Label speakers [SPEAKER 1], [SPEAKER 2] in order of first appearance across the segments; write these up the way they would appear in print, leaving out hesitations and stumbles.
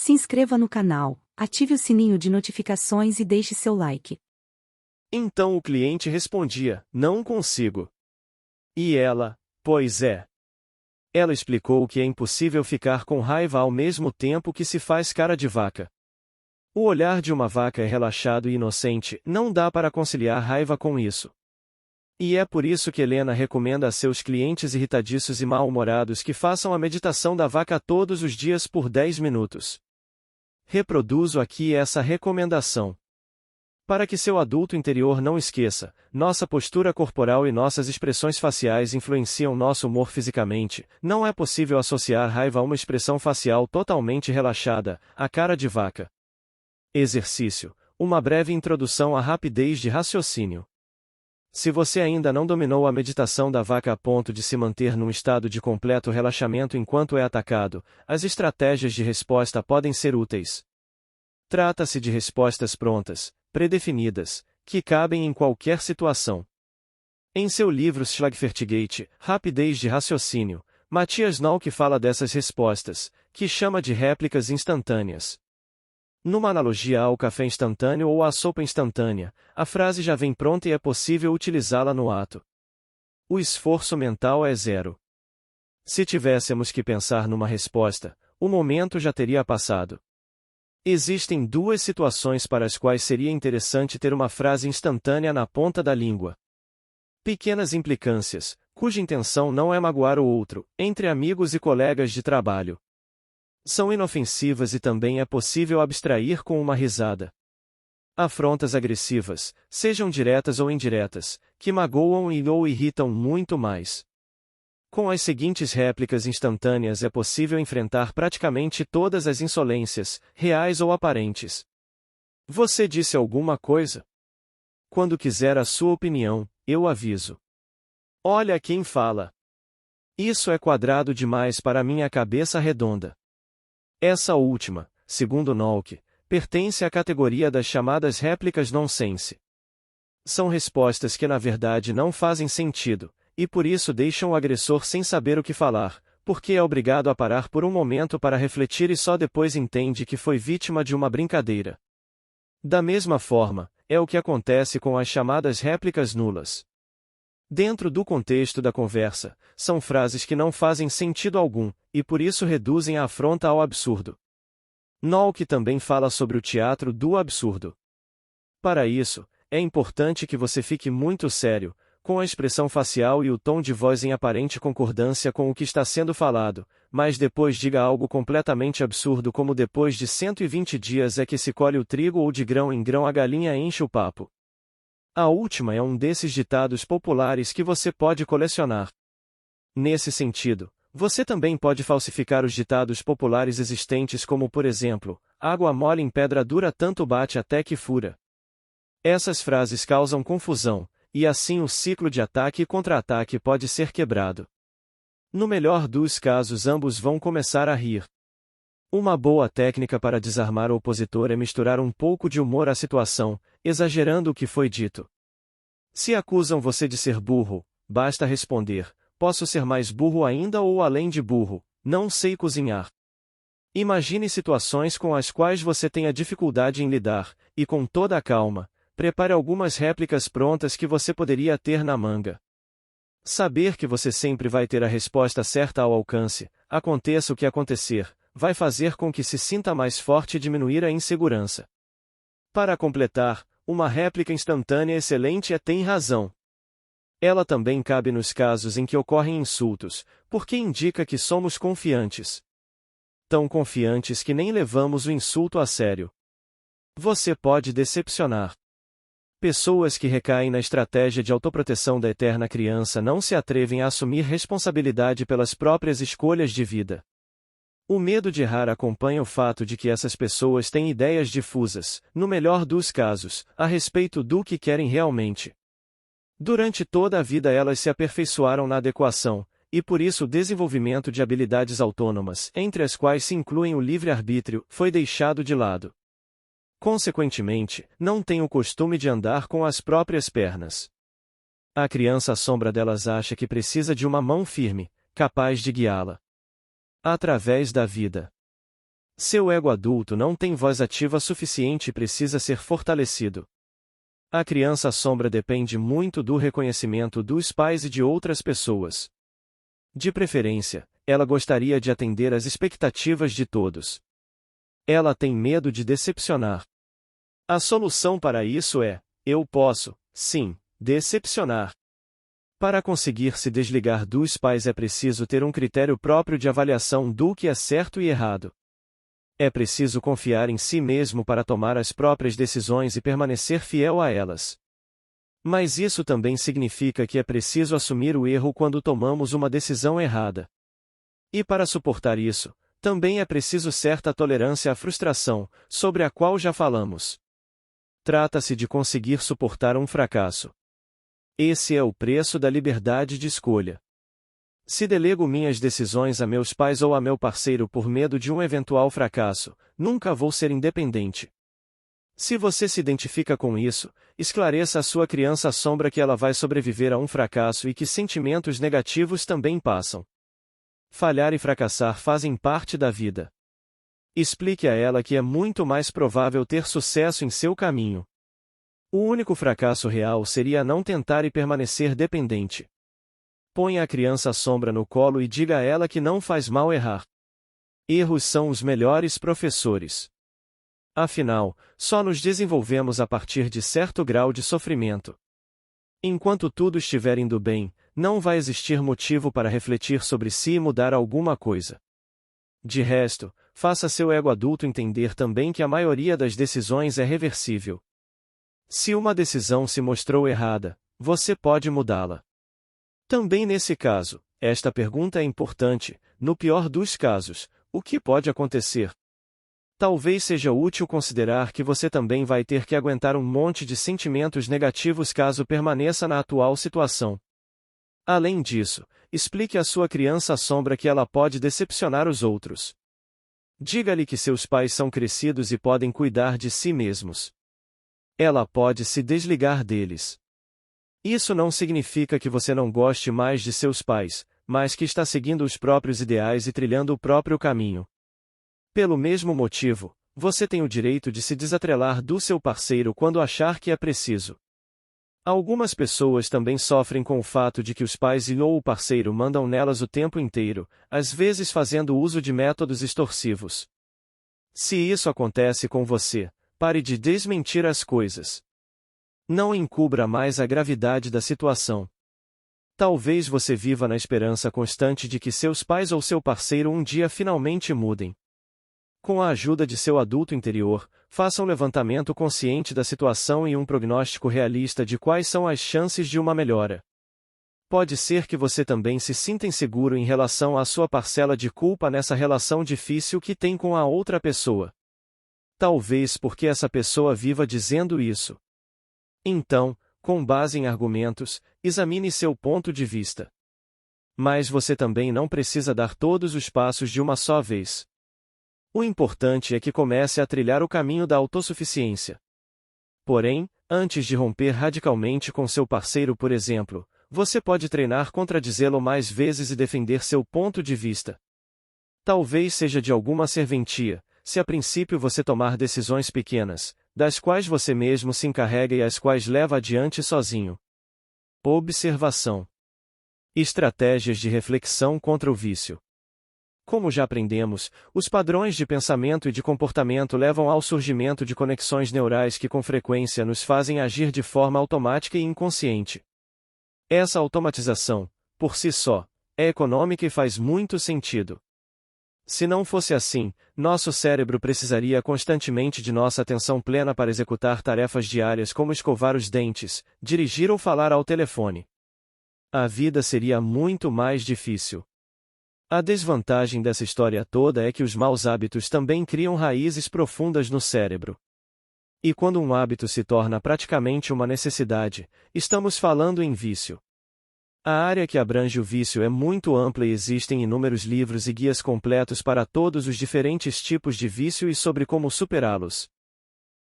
[SPEAKER 1] Se inscreva no canal, ative o sininho de notificações e deixe seu like.
[SPEAKER 2] Então o cliente respondia: não consigo. E ela: pois é. Ela explicou que é impossível ficar com raiva ao mesmo tempo que se faz cara de vaca. O olhar de uma vaca é relaxado e inocente, não dá para conciliar raiva com isso. E é por isso que Helena recomenda a seus clientes irritadiços e mal-humorados que façam a meditação da vaca todos os dias por 10 minutos. Reproduzo aqui essa recomendação. Para que seu adulto interior não esqueça, nossa postura corporal e nossas expressões faciais influenciam nosso humor fisicamente, não é possível associar raiva a uma expressão facial totalmente relaxada, a cara de vaca. Exercício: uma breve introdução à rapidez de raciocínio. Se você ainda não dominou a meditação da vaca a ponto de se manter num estado de completo relaxamento enquanto é atacado, as estratégias de resposta podem ser úteis. Trata-se de respostas prontas, predefinidas, que cabem em qualquer situação. Em seu livro Schlagfertigkeit, Rapidez de Raciocínio, Matthias Nolke fala dessas respostas, que chama de réplicas instantâneas. Numa analogia ao café instantâneo ou à sopa instantânea, a frase já vem pronta e é possível utilizá-la no ato. O esforço mental é zero. Se tivéssemos que pensar numa resposta, o momento já teria passado. Existem duas situações para as quais seria interessante ter uma frase instantânea na ponta da língua. Pequenas implicâncias, cuja intenção não é magoar o outro, entre amigos e colegas de trabalho. São inofensivas e também é possível abstrair com uma risada. Afrontas agressivas, sejam diretas ou indiretas, que magoam ou irritam muito mais. Com as seguintes réplicas instantâneas é possível enfrentar praticamente todas as insolências, reais ou aparentes. Você disse alguma coisa? Quando quiser a sua opinião, eu aviso. Olha quem fala. Isso é quadrado demais para minha cabeça redonda. Essa última, segundo Nolke, pertence à categoria das chamadas réplicas nonsense. São respostas que na verdade não fazem sentido, e por isso deixam o agressor sem saber o que falar, porque é obrigado a parar por um momento para refletir e só depois entende que foi vítima de uma brincadeira. Da mesma forma, é o que acontece com as chamadas réplicas nulas. Dentro do contexto da conversa, são frases que não fazem sentido algum, e por isso reduzem a afronta ao absurdo. Nolke também fala sobre o teatro do absurdo. Para isso, é importante que você fique muito sério, com a expressão facial e o tom de voz em aparente concordância com o que está sendo falado, mas depois diga algo completamente absurdo como depois de 120 dias é que se colhe o trigo ou de grão em grão a galinha enche o papo. A última é um desses ditados populares que você pode colecionar. Nesse sentido, você também pode falsificar os ditados populares existentes como por exemplo, água mole em pedra dura tanto bate até que fura. Essas frases causam confusão, e assim o ciclo de ataque e contra-ataque pode ser quebrado. No melhor dos casos ambos vão começar a rir. Uma boa técnica para desarmar o opositor é misturar um pouco de humor à situação, exagerando o que foi dito. Se acusam você de ser burro, basta responder: posso ser mais burro ainda ou além de burro, não sei cozinhar. Imagine situações com as quais você tenha dificuldade em lidar, e com toda a calma, prepare algumas réplicas prontas que você poderia ter na manga. Saber que você sempre vai ter a resposta certa ao alcance, aconteça o que acontecer, vai fazer com que se sinta mais forte e diminuir a insegurança. Para completar, uma réplica instantânea excelente é tem razão. Ela também cabe nos casos em que ocorrem insultos, porque indica que somos confiantes. Tão confiantes que nem levamos o insulto a sério. Você pode decepcionar. Pessoas que recaem na estratégia de autoproteção da eterna criança não se atrevem a assumir responsabilidade pelas próprias escolhas de vida. O medo de errar acompanha o fato de que essas pessoas têm ideias difusas, no melhor dos casos, a respeito do que querem realmente. Durante toda a vida elas se aperfeiçoaram na adequação, e por isso o desenvolvimento de habilidades autônomas, entre as quais se incluem o livre-arbítrio, foi deixado de lado. Consequentemente, não têm o costume de andar com as próprias pernas. A criança à sombra delas acha que precisa de uma mão firme, capaz de guiá-la através da vida. Seu ego adulto não tem voz ativa suficiente e precisa ser fortalecido. A criança sombra depende muito do reconhecimento dos pais e de outras pessoas. De preferência, ela gostaria de atender às expectativas de todos. Ela tem medo de decepcionar. A solução para isso é: eu posso, sim, decepcionar. Para conseguir se desligar dos pais é preciso ter um critério próprio de avaliação do que é certo e errado. É preciso confiar em si mesmo para tomar as próprias decisões e permanecer fiel a elas. Mas isso também significa que é preciso assumir o erro quando tomamos uma decisão errada. E para suportar isso, também é preciso certa tolerância à frustração, sobre a qual já falamos. Trata-se de conseguir suportar um fracasso. Esse é o preço da liberdade de escolha. Se delego minhas decisões a meus pais ou a meu parceiro por medo de um eventual fracasso, nunca vou ser independente. Se você se identifica com isso, esclareça à sua criança sombra que ela vai sobreviver a um fracasso e que sentimentos negativos também passam. Falhar e fracassar fazem parte da vida. Explique a ela que é muito mais provável ter sucesso em seu caminho. O único fracasso real seria não tentar e permanecer dependente. Ponha a criança sombra no colo e diga a ela que não faz mal errar. Erros são os melhores professores. Afinal, só nos desenvolvemos a partir de certo grau de sofrimento. Enquanto tudo estiver indo bem, não vai existir motivo para refletir sobre si e mudar alguma coisa. De resto, faça seu ego adulto entender também que a maioria das decisões é reversível. Se uma decisão se mostrou errada, você pode mudá-la. Também nesse caso, esta pergunta é importante: no pior dos casos, o que pode acontecer? Talvez seja útil considerar que você também vai ter que aguentar um monte de sentimentos negativos caso permaneça na atual situação. Além disso, explique à sua criança sombra que ela pode decepcionar os outros. Diga-lhe que seus pais são crescidos e podem cuidar de si mesmos. Ela pode se desligar deles. Isso não significa que você não goste mais de seus pais, mas que está seguindo os próprios ideais e trilhando o próprio caminho. Pelo mesmo motivo, você tem o direito de se desatrelar do seu parceiro quando achar que é preciso. Algumas pessoas também sofrem com o fato de que os pais ou o parceiro mandam nelas o tempo inteiro, às vezes fazendo uso de métodos extorsivos. Se isso acontece com você, pare de desmentir as coisas. Não encubra mais a gravidade da situação. Talvez você viva na esperança constante de que seus pais ou seu parceiro um dia finalmente mudem. Com a ajuda de seu adulto interior, faça um levantamento consciente da situação e um prognóstico realista de quais são as chances de uma melhora. Pode ser que você também se sinta inseguro em relação à sua parcela de culpa nessa relação difícil que tem com a outra pessoa. Talvez porque essa pessoa viva dizendo isso. Então, com base em argumentos, examine seu ponto de vista. Mas você também não precisa dar todos os passos de uma só vez. O importante é que comece a trilhar o caminho da autossuficiência. Porém, antes de romper radicalmente com seu parceiro, por exemplo, você pode treinar contradizê-lo mais vezes e defender seu ponto de vista. Talvez seja de alguma serventia, se a princípio você tomar decisões pequenas, das quais você mesmo se encarrega e as quais leva adiante sozinho. Observação. Estratégias de reflexão contra o vício. Como já aprendemos, os padrões de pensamento e de comportamento levam ao surgimento de conexões neurais que com frequência nos fazem agir de forma automática e inconsciente. Essa automatização, por si só, é econômica e faz muito sentido. Se não fosse assim, nosso cérebro precisaria constantemente de nossa atenção plena para executar tarefas diárias como escovar os dentes, dirigir ou falar ao telefone. A vida seria muito mais difícil. A desvantagem dessa história toda é que os maus hábitos também criam raízes profundas no cérebro. E quando um hábito se torna praticamente uma necessidade, estamos falando em vício. A área que abrange o vício é muito ampla e existem inúmeros livros e guias completos para todos os diferentes tipos de vício e sobre como superá-los.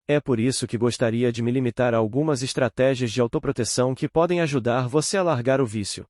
[SPEAKER 2] É por isso que gostaria de me limitar a algumas estratégias de autoproteção que podem ajudar você a largar o vício.